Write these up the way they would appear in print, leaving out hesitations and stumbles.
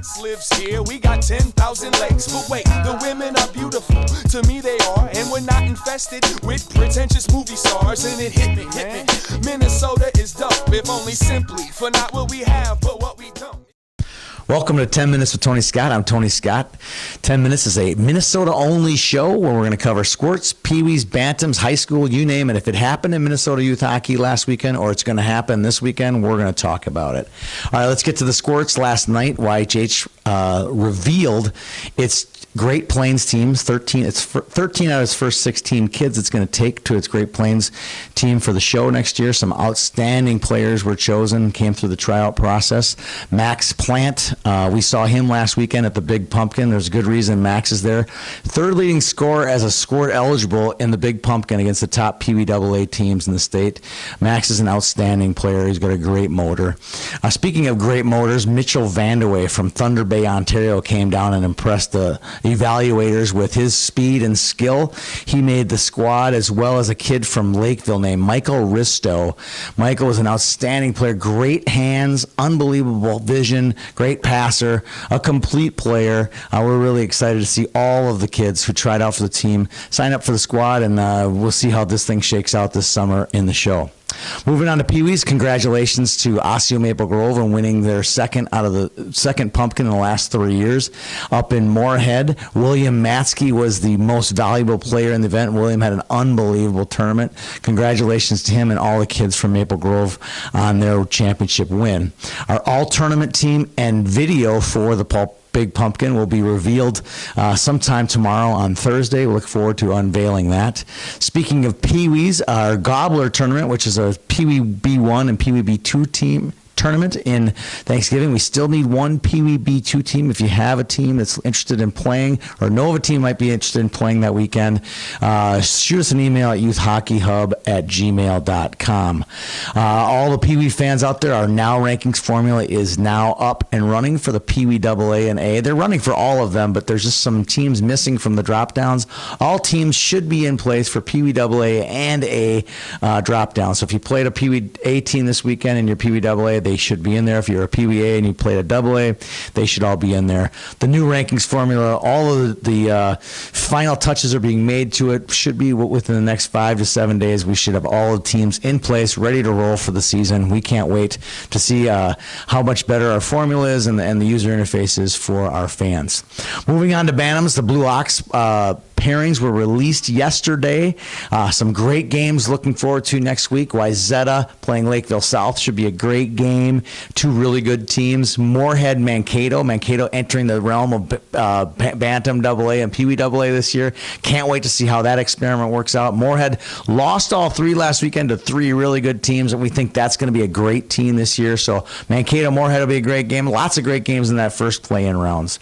Sex lives here, we got 10,000 lakes. But wait, the women are beautiful, to me they are. And we're not infested with pretentious movie stars. And it hit me, Minnesota is dope, if only simply for not what we have, but what we don't. Welcome to 10 Minutes with Tony Scott. I'm Tony Scott. 10 Minutes is a Minnesota-only show where we're going to cover squirts, peewees, bantams, high school, you name it. If it happened in Minnesota youth hockey last weekend or it's going to happen this weekend, we're going to talk about it. All right, let's get to the squirts. Last night, YHH revealed its Great Plains teams. 13 out of its first 16 kids it's going to take to its Great Plains team for the show next year. Some outstanding players were chosen, came through the tryout process. Max Plant, we saw him last weekend at the Big Pumpkin. There's a good reason Max is there. Third leading scorer as a scored eligible in the Big Pumpkin against the top Pee Wee AA teams in the state. Max is an outstanding player. He's got a great motor. Speaking of great motors, Mitchell Vandeweghe from Thunder Bay, Ontario came down and impressed the evaluators with his speed and skill. He made the squad, as well as a kid from Lakeville named Michael Risto. Michael was an outstanding player, great hands, unbelievable vision, great passer, a complete player. We're really excited to see all of the kids who tried out for the team sign up for the squad, and we'll see how this thing shakes out this summer in the show. Moving on to Pee-wees, congratulations to Osseo Maple Grove on winning their second pumpkin in the last 3 years. Up in Moorhead, William Matsky was the most valuable player in the event. William had an unbelievable tournament. Congratulations to him and all the kids from Maple Grove on their championship win. Our all-tournament team and video for the Big Pumpkin will be revealed sometime tomorrow on Thursday. We look forward to unveiling that. Speaking of Pee-wees, our Gobbler tournament, which is a Pee-wee B1 and Pee-wee B2 team tournament in Thanksgiving. We still need one Pee-wee B2 team. If you have a team that's interested in playing or know of a team might be interested in playing that weekend, shoot us an email at youthhockeyhub@gmail.com. All the Pee-wee fans out there, our Now Rankings formula is now up and running for the Pee-wee AA and A. They're running for all of them, but there's just some teams missing from the drop-downs. All teams should be in place for Pee-wee AA and A drop-down. So if you played a Pee-wee A team this weekend and your Pee-wee AA, they should be in there. If you're a Pee-wee A and you played a AA, they should all be in there. The new rankings formula, all of the final touches are being made to it. Should be within the next 5 to 7 days. We should have all the teams in place, ready to roll for the season. We can't wait to see how much better our formula is and the user interface is for our fans. Moving on to Bantams, the Blue Ox pairings were released yesterday. Some great games looking forward to next week. Wayzata playing Lakeville South should be a great game. Two really good teams. Moorhead, Mankato. Mankato entering the realm of Bantam AA and Pee-wee AA this year. Can't wait to see how that experiment works out. Moorhead lost all three last weekend to three really good teams, and we think that's going to be a great team this year. So Mankato, Moorhead will be a great game. Lots of great games in that first play-in rounds.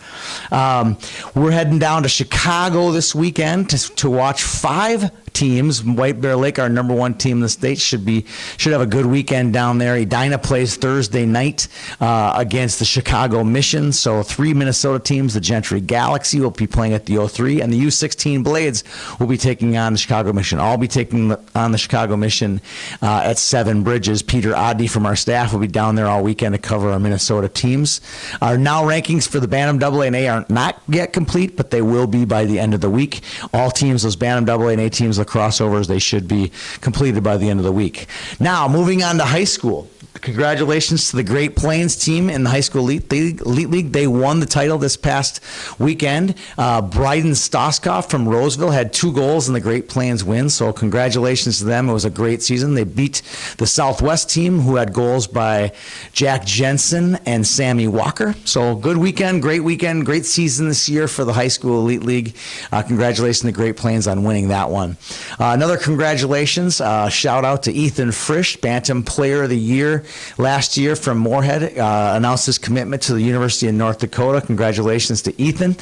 We're heading down to Chicago this weekend to watch 5 teams. White Bear Lake, our number 1 team in the state, should have a good weekend down there. Edina plays Thursday night against the Chicago Mission. So 3 Minnesota teams. The Gentry Galaxy will be playing at the O3, and the U16 Blades will be taking on the Chicago Mission. I'll be taking on the Chicago Mission at Seven Bridges. Peter Oddy from our staff will be down there all weekend to cover our Minnesota teams. Our now rankings for the Bantam AA and A are not yet complete, but they will be by the end of the week. All teams, those Bantam AA and A teams, the crossovers, they should be completed by the end of the week. Now, moving on to high school. Congratulations to the Great Plains team in the high school elite league. They won the title this past weekend. Bryden Stoskopf from Roseville had 2 goals in the Great Plains win, so congratulations to them. It was a great season. They beat the Southwest team, who had goals by Jack Jensen and Sammy Walker. So good weekend, great season this year for the high school elite league. Congratulations to Great Plains on winning that one. Another congratulations, shout out to Ethan Frisch, Bantam Player of the Year last year from Moorhead, announced his commitment to the University of North Dakota. Congratulations to Ethan.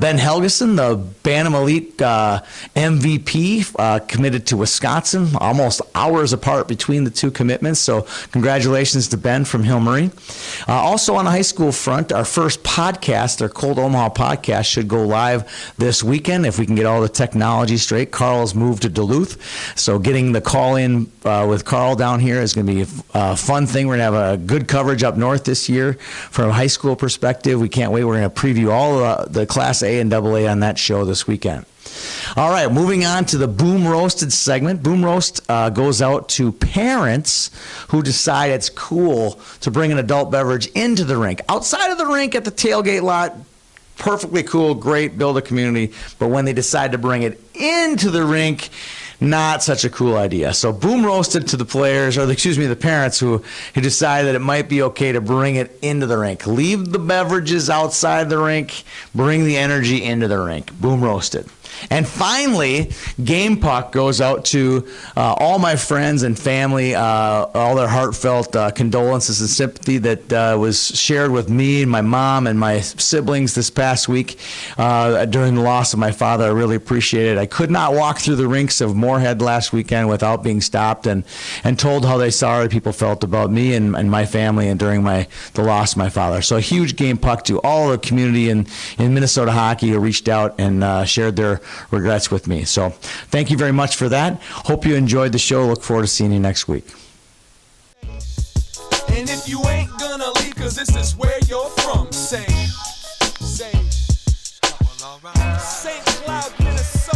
Ben Helgeson, the Bantam Elite MVP, committed to Wisconsin, almost hours apart between the 2 commitments. So congratulations to Ben from Hill-Marie. Also on the high school front, our first podcast, our Cold Omaha podcast, should go live this weekend if we can get all the technology straight. Carl's moved to Duluth, so getting the call in with Carl down here is going to be a fun fun thing. We're going to have a good coverage up north this year from a high school perspective. We can't wait. We're going to preview all the Class A and AA on that show this weekend. All right, moving on to the Boom Roasted segment. Boom Roast goes out to parents who decide it's cool to bring an adult beverage into the rink. Outside of the rink at the tailgate lot, perfectly cool, great, build a community. But when they decide to bring it into the rink, not such a cool idea. So Boom Roasted to the players, or the parents who decide that it might be okay to bring it into the rink. Leave the beverages outside the rink, bring the energy into the rink. Boom Roasted. And finally, Game Puck goes out to all my friends and family, all their heartfelt condolences and sympathy that was shared with me and my mom and my siblings this past week during the loss of my father. I really appreciate it. I could not walk through the rinks of Moorhead last weekend without being stopped and told how sorry people felt about me and my family and during the loss of my father. So a huge Game Puck to all the community in Minnesota hockey who reached out and shared their regrets with me. So thank you very much for that. Hope you enjoyed the show. Look forward to seeing you next week. And if you ain't gonna leave, cause this is where you're from, St. Cloud, Minnesota.